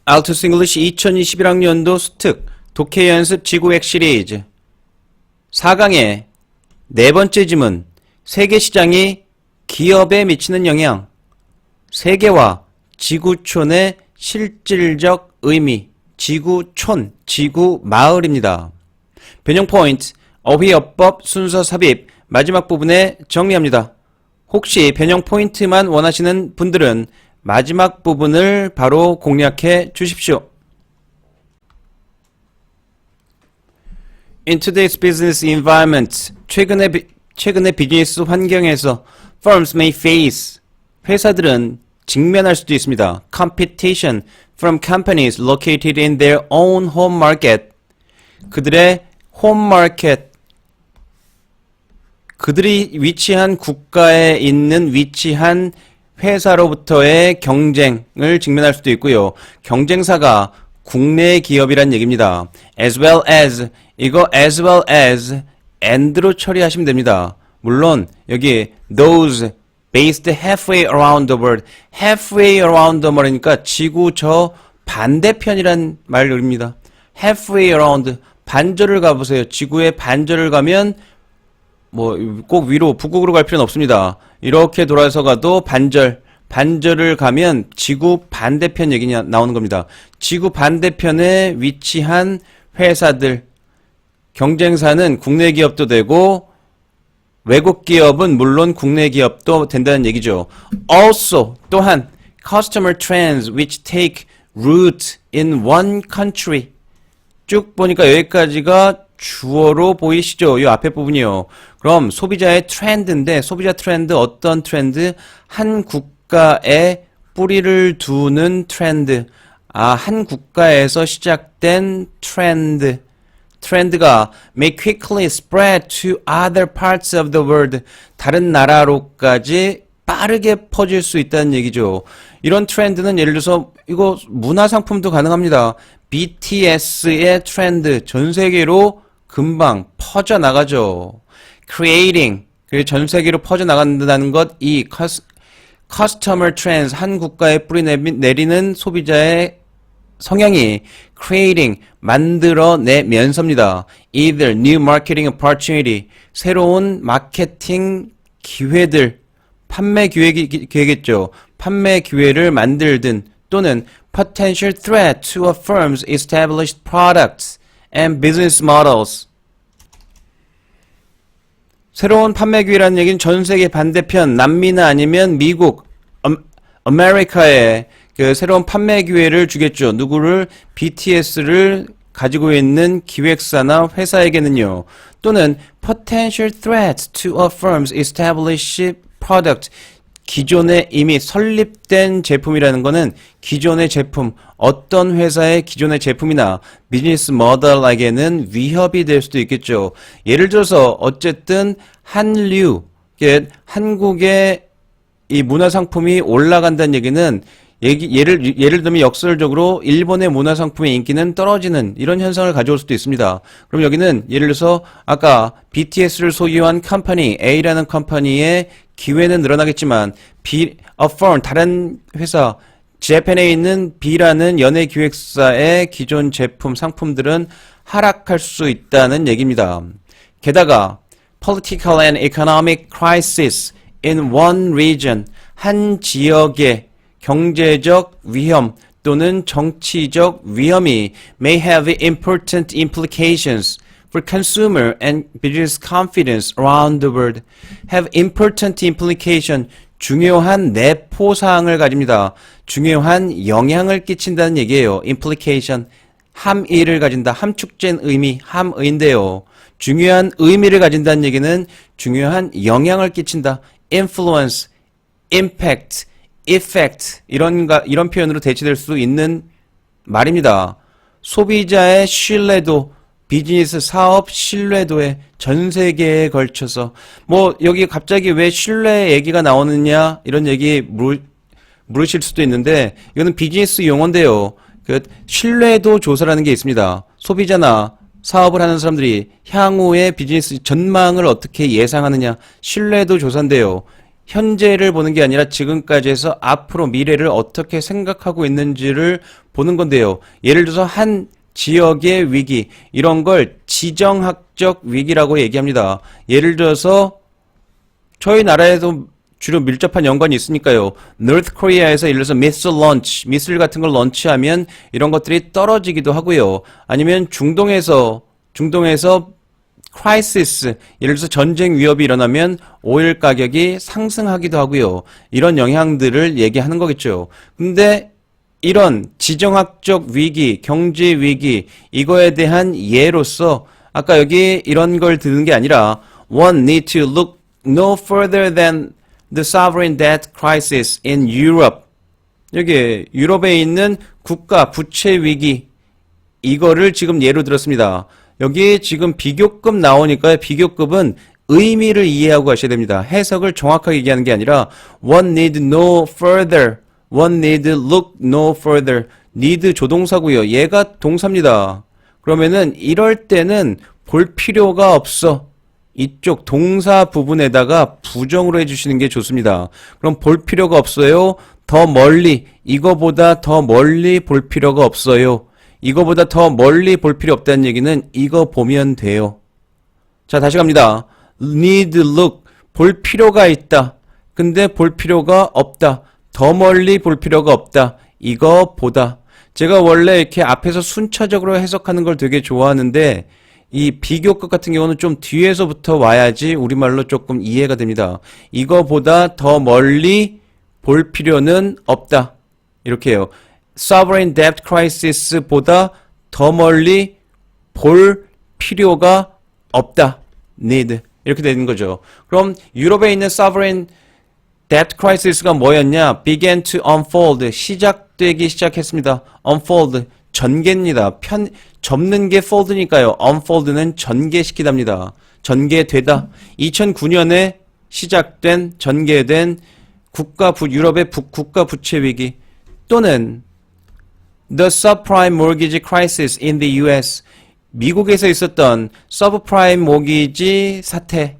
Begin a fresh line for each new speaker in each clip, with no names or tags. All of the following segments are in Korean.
알투스 잉글리시 2021학년도 수특 독해 연습 지구획 시리즈 4강의 네 번째 지문 세계 시장이 기업에 미치는 영향 세계와 지구촌의 실질적 의미 지구촌, 지구마을입니다. 변형 포인트, 어휘어법, 순서 삽입 마지막 부분에 정리합니다. 혹시 변형 포인트만 원하시는 분들은 마지막 부분을 바로 공략해 주십시오. In today's business environment, 최근의 비즈니스 환경에서 firms may face, 회사들은 직면할 수도 있습니다. Competition from companies located in their own home market. 그들의 home market, 그들이 위치한 국가에 있는 위치한 회사로부터의 경쟁을 직면할 수도 있고요. 경쟁사가 국내 기업이란 얘기입니다. As well as, 이거 as well as and로 처리하시면 됩니다. 물론 여기 those based halfway around the world, halfway around the world이니까 지구 저 반대편이란 말입니다. halfway around, 반절을 가보세요. 지구의 반절을 가면 뭐 꼭 위로 북극으로 갈 필요는 없습니다. 이렇게 돌아서 가도 반절을 가면 지구 반대편 얘기 나오는 겁니다. 지구 반대편에 위치한 회사들, 경쟁사는 국내 기업도 되고 외국 기업은 물론 국내 기업도 된다는 얘기죠. Also, 또한 customer trends which take root in one country. 쭉 보니까 여기까지가 주어로 보이시죠? 이 앞에 부분이요. 그럼 소비자의 트렌드인데 소비자 트렌드 어떤 트렌드? 한 국가에 뿌리를 두는 트렌드. 한 국가에서 시작된 트렌드. 트렌드가 may quickly spread to other parts of the world. 다른 나라로까지 빠르게 퍼질 수 있다는 얘기죠. 이런 트렌드는 예를 들어서 이거 문화상품도 가능합니다. BTS의 트렌드 전 세계로 금방 퍼져나가죠. Creating, 전 세계로 퍼져나간다는 것, 이 Customer Trends, 한 국가에 뿌리 내리는 소비자의 성향이 Creating, 만들어내면서입니다. Either new marketing opportunity, 새로운 마케팅 기회들, 판매 기회겠죠. 판매 기회를 만들든 또는 potential threat to a firm's established products and business models. 새로운 판매 기회라는 얘기는 전 세계 반대편 남미나 아니면 미국, 아메리카에 그 새로운 판매 기회를 주겠죠. 누구를? BTS를 가지고 있는 기획사나 회사에게는요. 또는 potential threats to a firm's established product. 기존에 이미 설립된 제품이라는 거는 기존의 제품, 어떤 회사의 기존의 제품이나 비즈니스 모델에게는 위협이 될 수도 있겠죠. 예를 들어서 어쨌든 한류, 한국의 이 문화상품이 올라간다는 얘기는 예를 들면 역설적으로 일본의 문화상품의 인기는 떨어지는 이런 현상을 가져올 수도 있습니다. 그럼 여기는 예를 들어서 아까 BTS를 소유한 컴퍼니 A라는 컴퍼니의 기회는 늘어나겠지만 a firm, 다른 회사 재팬에 있는 B라는 연예 기획사의 기존 제품, 상품들은 하락할 수 있다는 얘기입니다. 게다가 political and economic crisis in one region, 한 지역의 경제적 위험 또는 정치적 위험이 may have important implications for consumer and business confidence around the world. have important implication, 중요한 내포사항을 가집니다. 중요한 영향을 끼친다는 얘기예요. implication, 함의를 가진다. 함축된 의미, 함의인데요. 중요한 의미를 가진다는 얘기는 중요한 영향을 끼친다. influence, impact, effect 이런 표현으로 대체될 수 있는 말입니다. 소비자의 신뢰도, 비즈니스 사업 신뢰도에 전 세계에 걸쳐서 뭐 여기 갑자기 왜 신뢰 얘기가 나오느냐 이런 얘기 물으실 수도 있는데 이거는 비즈니스 용어인데요. 그 신뢰도 조사라는 게 있습니다. 소비자나 사업을 하는 사람들이 향후의 비즈니스 전망을 어떻게 예상하느냐 신뢰도 조사인데요. 현재를 보는 게 아니라 지금까지 해서 앞으로 미래를 어떻게 생각하고 있는지를 보는 건데요. 예를 들어서 한 지역의 위기, 이런 걸 지정학적 위기라고 얘기합니다. 예를 들어서 저희 나라에도 주로 밀접한 연관이 있으니까요. North Korea에서 예를 들어서 미술 같은 걸 런치하면 이런 것들이 떨어지기도 하고요. 아니면 중동에서 크라이시스, 예를 들어서 전쟁 위협이 일어나면 오일 가격이 상승하기도 하고요. 이런 영향들을 얘기하는 거겠죠. 근데 이런 지정학적 위기, 경제 위기, 이거에 대한 예로서 아까 여기 이런 걸 드는 게 아니라 one need to look no further than the sovereign debt crisis in Europe. 여기 유럽에 있는 국가 부채 위기, 이거를 지금 예로 들었습니다. 여기 지금 비교급 나오니까 비교급은 의미를 이해하고 가셔야 됩니다. 해석을 정확하게 얘기하는 게 아니라 one need no further, one need look no further. need 조동사고요. 얘가 동사입니다. 그러면은 이럴 때는 볼 필요가 없어. 이쪽 동사 부분에다가 부정으로 해주시는 게 좋습니다. 그럼 볼 필요가 없어요. 더 멀리, 이거보다 더 멀리 볼 필요가 없어요. 이거보다 더 멀리 볼 필요 없다는 얘기는 이거 보면 돼요. 자, 다시 갑니다. need look, 볼 필요가 있다. 근데 볼 필요가 없다. 더 멀리 볼 필요가 없다. 이거 보다. 제가 원래 이렇게 앞에서 순차적으로 해석하는 걸 되게 좋아하는데 이 비교급 같은 경우는 좀 뒤에서부터 와야지 우리말로 조금 이해가 됩니다. 이거보다 더 멀리 볼 필요는 없다. 이렇게 해요. Sovereign debt crisis보다 더 멀리 볼 필요가 없다. need. 이렇게 되는 거죠. 그럼 유럽에 있는 sovereign debt crisis가 뭐였냐? began to unfold. 시작되기 시작했습니다. unfold. 전개입니다. 접는 게 fold니까요. unfold는 전개시키답니다. 전개되다. 2009년에 시작된, 전개된 유럽의 국가 부채 위기 또는 the subprime mortgage crisis in the US. 미국에서 있었던 subprime mortgage 사태,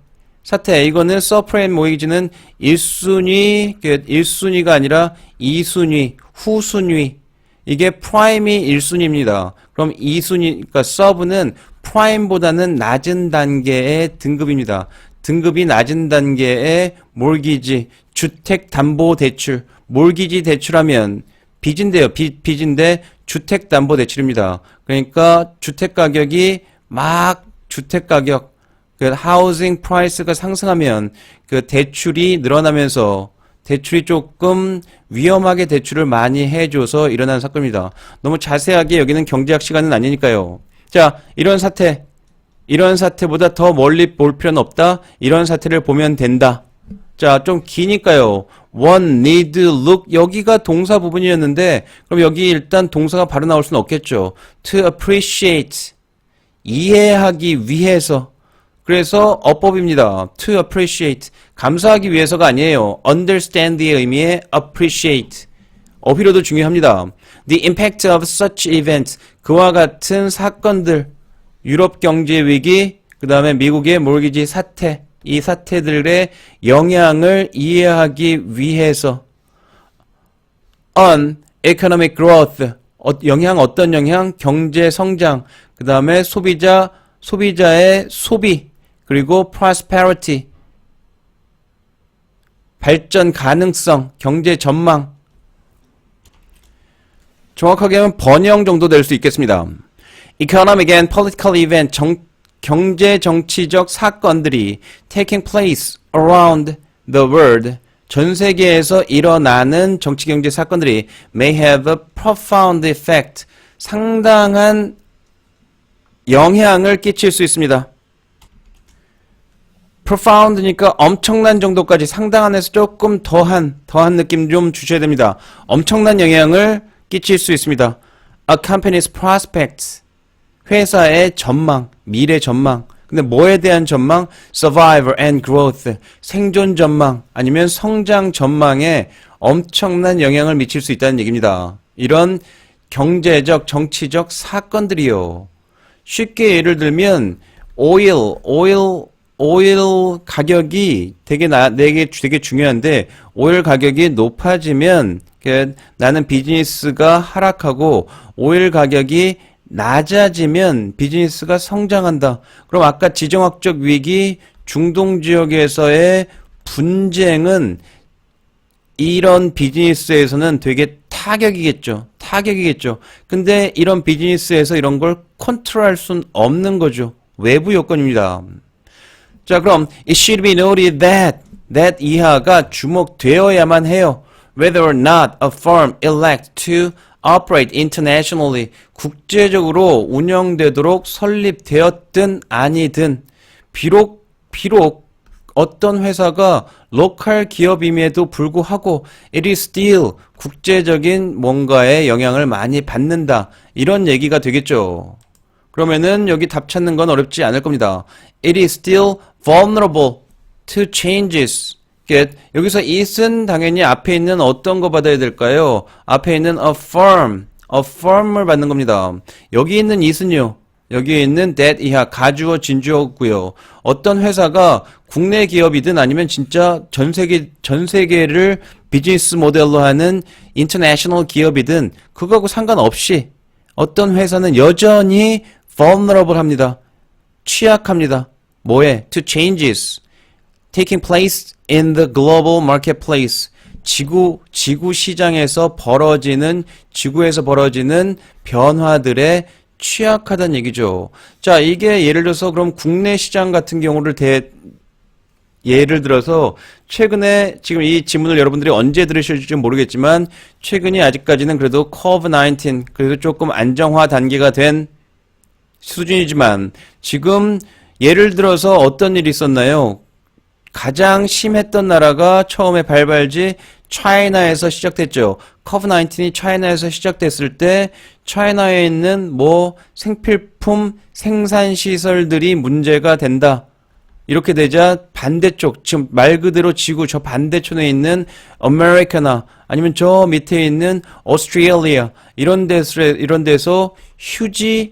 이거는 subprime mortgage는 1순위가 아니라 2순위, 후순위. 이게 프라임이 1순위입니다. 그럼 2순위, 그러니까 sub는 프라임보다는 낮은 단계의 등급입니다. 등급이 낮은 단계의 mortgage, 주택담보대출, mortgage 대출하면 빚인데요. 빚인데 주택담보대출입니다. 그러니까 주택가격이 주택가격, 그 housing price가 상승하면 그 대출이 늘어나면서 대출이 조금 위험하게 대출을 많이 해줘서 일어나는 사건입니다. 너무 자세하게 여기는 경제학 시간은 아니니까요. 자, 이런 사태보다 더 멀리 볼 필요는 없다. 이런 사태를 보면 된다. 자, 좀 기니까요. one, need, look. 여기가 동사 부분이었는데, 그럼 여기 일단 동사가 바로 나올 수는 없겠죠. to appreciate. 이해하기 위해서. 그래서 어법입니다. to appreciate. 감사하기 위해서가 아니에요. understand의 의미의 appreciate. 어휘로도 중요합니다. the impact of such events. 그와 같은 사건들. 유럽 경제 위기, 그 다음에 미국의 몰기지 사태. 이 사태들의 영향을 이해하기 위해서 on economic growth, 어떤 영향? 경제 성장, 그 다음에 소비자의 소비, 그리고 prosperity, 발전 가능성, 경제 전망. 정확하게 하면 번영 정도 될 수 있겠습니다. economic and political event, 경제 정치적 사건들이 taking place around the world, 전 세계에서 일어나는 정치 경제 사건들이 may have a profound effect, 상당한 영향을 끼칠 수 있습니다. profound니까 엄청난 정도까지, 상당한에서 조금 더한 느낌 좀 주셔야 됩니다. 엄청난 영향을 끼칠 수 있습니다. A company's prospects, 회사의 전망, 미래 전망. 근데 뭐에 대한 전망? Survival and growth, 생존 전망 아니면 성장 전망에 엄청난 영향을 미칠 수 있다는 얘기입니다. 이런 경제적, 정치적 사건들이요. 쉽게 예를 들면 오일 오일 가격이 되게 중요한데, 오일 가격이 높아지면, 나는 비즈니스가 하락하고, 오일 가격이 낮아지면 비즈니스가 성장한다. 그럼 아까 지정학적 위기, 중동 지역에서의 분쟁은 이런 비즈니스에서는 되게 타격이겠죠. 근데 이런 비즈니스에서 이런 걸 컨트롤할 순 없는 거죠. 외부 요건입니다. 자, 그럼 it should be noted that 이하가 주목되어야만 해요. Whether or not a firm elect to operate internationally, 국제적으로 운영되도록 설립되었든 아니든, 비록 어떤 회사가 로컬 기업임에도 불구하고 it is still 국제적인 뭔가에 영향을 많이 받는다. 이런 얘기가 되겠죠. 그러면은 여기 답 찾는 건 어렵지 않을 겁니다. It is still vulnerable to changes. 여기서 it은 당연히 앞에 있는 어떤 거 받아야 될까요? 앞에 있는 a firm을 받는 겁니다. 여기 있는 it은요. 여기에 있는 that 이하 가주어 진주어고요. 어떤 회사가 국내 기업이든 아니면 진짜 전 세계를 비즈니스 모델로 하는 인터내셔널 기업이든 그거하고 상관없이 어떤 회사는 여전히 vulnerable 합니다. 취약합니다. 뭐에? To changes taking place in the global marketplace. 지구 시장에서 지구에서 벌어지는 변화들에 취약하다는 얘기죠. 자, 이게 예를 들어서 그럼 국내 시장 같은 경우를 예를 들어서 최근에 지금 이 지문을 여러분들이 언제 들으실지 모르겠지만 최근이 아직까지는 그래도 COVID-19 그래도 조금 안정화 단계가 된 수준이지만 지금 예를 들어서 어떤 일이 있었나요? 가장 심했던 나라가 처음에 발발지 차이나에서 시작됐죠. COVID-19이 차이나에서 시작됐을 때 차이나에 있는 생필품 생산 시설들이 문제가 된다. 이렇게 되자 반대쪽, 지금 말 그대로 지구 저 반대촌에 있는 아메리카나 아니면 저 밑에 있는 오스트레일리아 이런 데서 휴지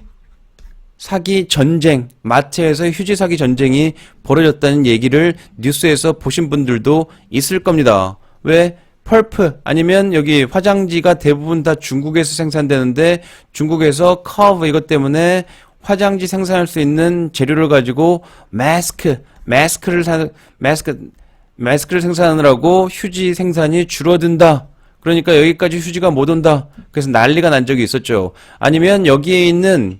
사기 전쟁, 마트에서 휴지 사기 전쟁이 벌어졌다는 얘기를 뉴스에서 보신 분들도 있을 겁니다. 왜? 펄프 아니면 여기 화장지가 대부분 다 중국에서 생산되는데 중국에서 커브 이것 때문에 화장지 생산할 수 있는 재료를 가지고 마스크를 생산하느라고 휴지 생산이 줄어든다. 그러니까 여기까지 휴지가 못 온다. 그래서 난리가 난 적이 있었죠. 아니면 여기에 있는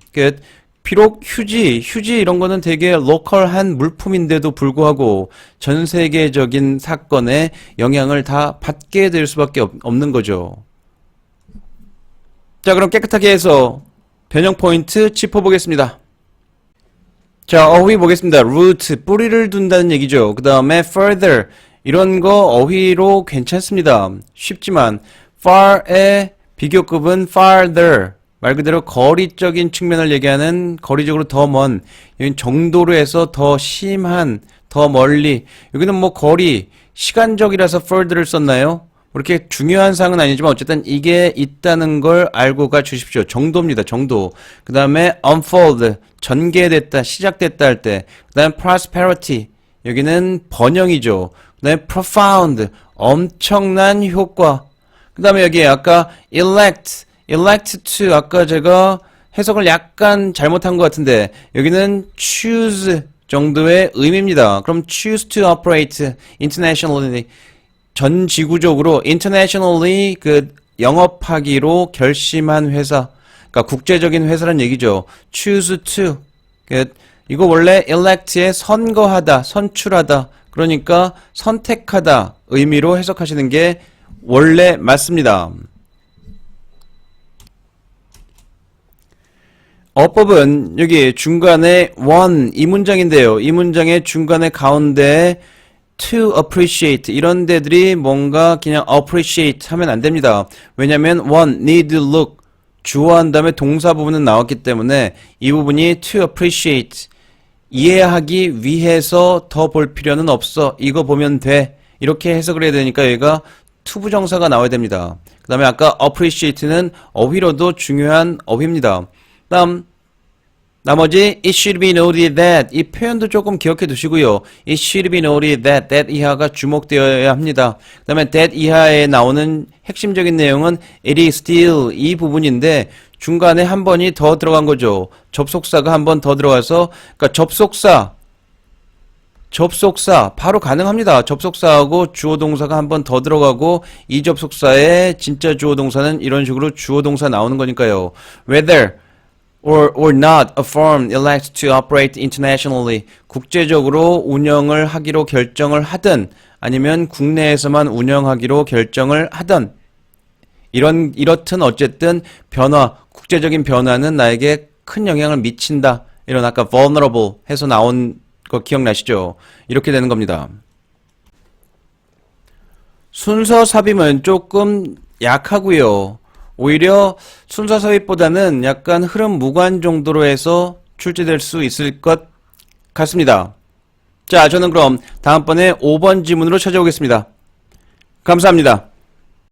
비록 휴지 이런 거는 되게 로컬한 물품인데도 불구하고 전 세계적인 사건에 영향을 다 받게 될 수밖에 없는 거죠. 자, 그럼 깨끗하게 해서 변형 포인트 짚어보겠습니다. 자, 어휘 보겠습니다. root, 뿌리를 둔다는 얘기죠. 그 다음에 further, 이런 거 어휘로 괜찮습니다. 쉽지만 far의 비교급은 farther, 말 그대로 거리적인 측면을 얘기하는 거리적으로 더 먼, 여긴 정도로 해서 더 심한, 더 멀리, 여기는 거리, 시간적이라서 further를 썼나요? 그렇게 중요한 사항은 아니지만 어쨌든 이게 있다는 걸 알고 가 주십시오. 정도입니다. 정도. 그 다음에 unfold, 전개됐다, 시작됐다 할 때. 그 다음에 prosperity, 여기는 번영이죠. 그 다음에 profound, 엄청난 효과. 그 다음에 여기 아까 elect to 아까 제가 해석을 약간 잘못한 것 같은데 여기는 choose 정도의 의미입니다. 그럼 choose to operate internationally 전 지구적으로 internationally 영업하기로 결심한 회사, 그러니까 국제적인 회사란 얘기죠. choose to 이거 원래 elect의 선거하다, 선출하다, 그러니까 선택하다 의미로 해석하시는 게 원래 맞습니다. 어법은 여기 중간에 one 이 문장인데요. 이 문장의 중간에 가운데 to appreciate 이런 데들이 뭔가 그냥 appreciate 하면 안 됩니다. 왜냐면 one, need, look 주어한 다음에 동사 부분은 나왔기 때문에 이 부분이 to appreciate 이해하기 위해서 더 볼 필요는 없어. 이거 보면 돼. 이렇게 해석을 해야 되니까 얘가 to 부정사가 나와야 됩니다. 그 다음에 아까 appreciate는 어휘로도 중요한 어휘입니다. 다음 나머지 it should be noted that 이 표현도 조금 기억해 두시고요. it should be noted that 이하가 주목되어야 합니다. 그 다음에 that 이하에 나오는 핵심적인 내용은 it is still 이 부분인데 중간에 한 번이 더 들어간 거죠. 접속사가 한 번 더 들어가서 그러니까 접속사 바로 가능합니다. 접속사하고 주어동사가 한 번 더 들어가고 이 접속사의 진짜 주어동사는 이런 식으로 주어동사 나오는 거니까요. whether or not a firm elects to operate internationally 국제적으로 운영을 하기로 결정을 하든 아니면 국내에서만 운영하기로 결정을 하든 이렇든 어쨌든 국제적인 변화는 나에게 큰 영향을 미친다. 이런 아까 vulnerable 해서 나온 거 기억나시죠? 이렇게 되는 겁니다. 순서 삽입은 조금 약하고요. 오히려 순서 삽입보다는 약간 흐름 무관 정도로 해서 출제될 수 있을 것 같습니다. 자, 저는 그럼 다음번에 5번 지문으로 찾아오겠습니다. 감사합니다.